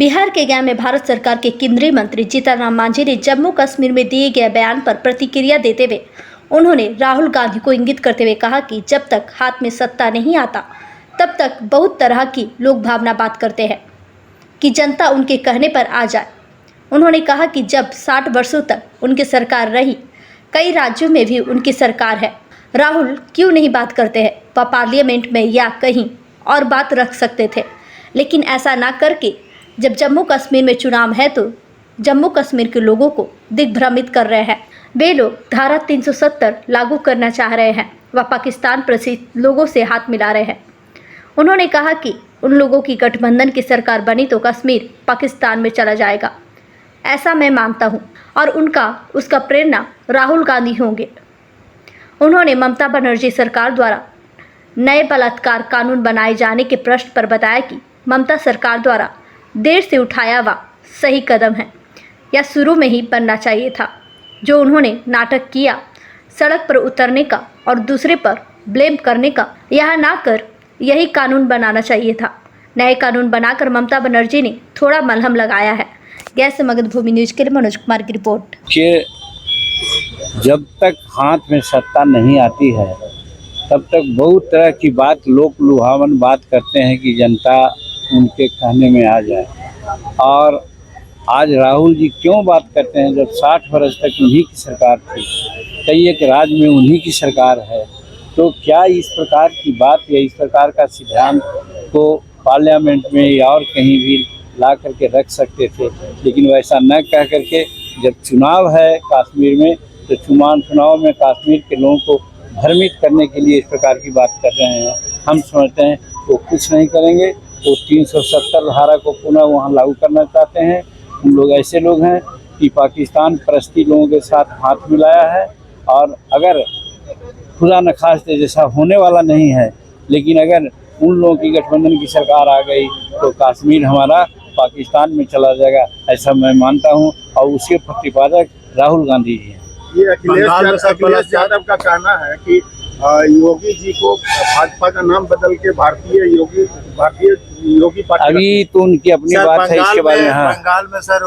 बिहार के गया में भारत सरकार के केंद्रीय मंत्री जीतन राम मांझी ने जम्मू कश्मीर में दिए गए बयान पर प्रतिक्रिया देते हुए उन्होंने राहुल गांधी को इंगित करते हुए कहा कि जब तक हाथ में सत्ता नहीं आता तब तक बहुत तरह की लोग भावना बात करते हैं कि जनता उनके कहने पर आ जाए। उन्होंने कहा कि जब 60 वर्षों तक उनकी सरकार रही, कई राज्यों में भी उनकी सरकार है, राहुल क्यों नहीं बात करते हैं? वह पार्लियामेंट में या कहीं और बात रख सकते थे, लेकिन ऐसा ना करके जब जम्मू कश्मीर में चुनाव है तो जम्मू कश्मीर के लोगों को दिग्भ्रमित कर रहे हैं। वे लोग धारा 370 लागू करना चाह रहे हैं, वह पाकिस्तान प्रसिद्ध लोगों से हाथ मिला रहे हैं। उन्होंने कहा कि उन लोगों की गठबंधन की सरकार बनी तो कश्मीर पाकिस्तान में चला जाएगा, ऐसा मैं मानता हूं, और उसका प्रेरणा राहुल गांधी होंगे। उन्होंने ममता बनर्जी सरकार द्वारा नए बलात्कार कानून बनाए जाने के प्रश्न पर बताया कि ममता सरकार द्वारा देर से उठाया हुआ सही कदम है, या शुरू में ही बनना चाहिए था। जो उन्होंने नाटक किया सड़क पर उतरने का और दूसरे पर ब्लेम करने का, यह ना कर यही कानून बनाना चाहिए था। नए कानून बनाकर ममता बनर्जी ने थोड़ा मलहम लगाया है। गया से मगध भूमि न्यूज के लिए मनोज कुमार की रिपोर्ट। कि जब तक हाथ में सत्ता नहीं आती है तब तक बहुत तरह की बात, लोक लुभावन बात करते हैं कि जनता उनके कहने में आ जाए। और आज राहुल जी क्यों बात करते हैं जब 60 वर्ष तक उन्हीं की सरकार थी, कई एक राज्य में उन्हीं की सरकार है, तो क्या इस प्रकार की बात या इस प्रकार का सिद्धांत को पार्लियामेंट में या और कहीं भी ला करके रख सकते थे। लेकिन वैसा न कह करके जब चुनाव है कश्मीर में, तो चुनाव में कश्मीर के लोगों को भ्रमित करने के लिए इस प्रकार की बात कर रहे हैं। हम समझते हैं वो कुछ नहीं करेंगे, वो 370 धारा को पुनः वहाँ लागू करना चाहते हैं। उन लोग ऐसे लोग हैं कि पाकिस्तान परस्ती लोगों के साथ हाथ मिलाया है, और अगर खुदा न खास्ते जैसा होने वाला नहीं है, लेकिन अगर उन लोगों की गठबंधन की सरकार आ गई तो कश्मीर हमारा पाकिस्तान में चला जाएगा, ऐसा मैं मानता हूं। और उसके प्रतिपादक राहुल गांधी जी हैं। ये अखिलेश यादव का कहना है कि योगी जी को भाजपा का नाम बदल के भारतीय योगी पार्टी। अभी तो उनकी अपनी बात है इसके बारे में। हाँ, बंगाल में सर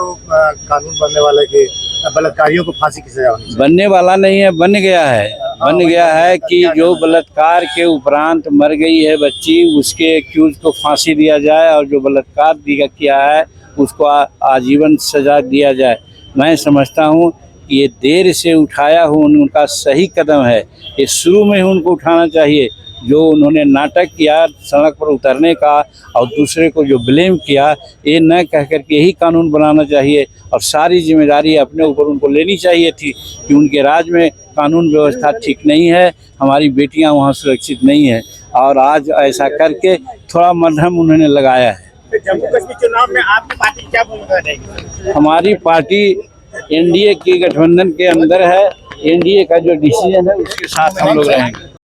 कानून बनने वाले के बलात्कारियों को फांसी की सजा होनी चाहिए। बनने वाला नहीं है, बन गया है कि जो बलात्कार के उपरांत मर गई है बच्ची, उसके एक्यूज को फांसी दिया जाए, और जो बलात्कार किया है उसको आजीवन सजा दिया जाए। मैं समझता हूँ कि ये देर से उठाया हुआ उनका सही कदम है। ये शुरू में ही उनको उठाना चाहिए। जो उन्होंने नाटक किया सड़क पर उतरने का और दूसरे को जो ब्लेम किया, ये न कह कर के यही कानून बनाना चाहिए, और सारी जिम्मेदारी अपने ऊपर उनको लेनी चाहिए थी कि उनके राज्य में कानून व्यवस्था ठीक नहीं है, हमारी बेटियां वहां सुरक्षित नहीं है, और आज ऐसा करके थोड़ा मलहम उन्होंने लगाया है। जम्मू कश्मीर चुनाव में आपकी पार्टी क्या भूमिका रहेगी? हमारी पार्टी एनडीए की गठबंधन के अंदर है। एनडीए का जो डिसीजन है उसके साथ हम लोग रहेंगे।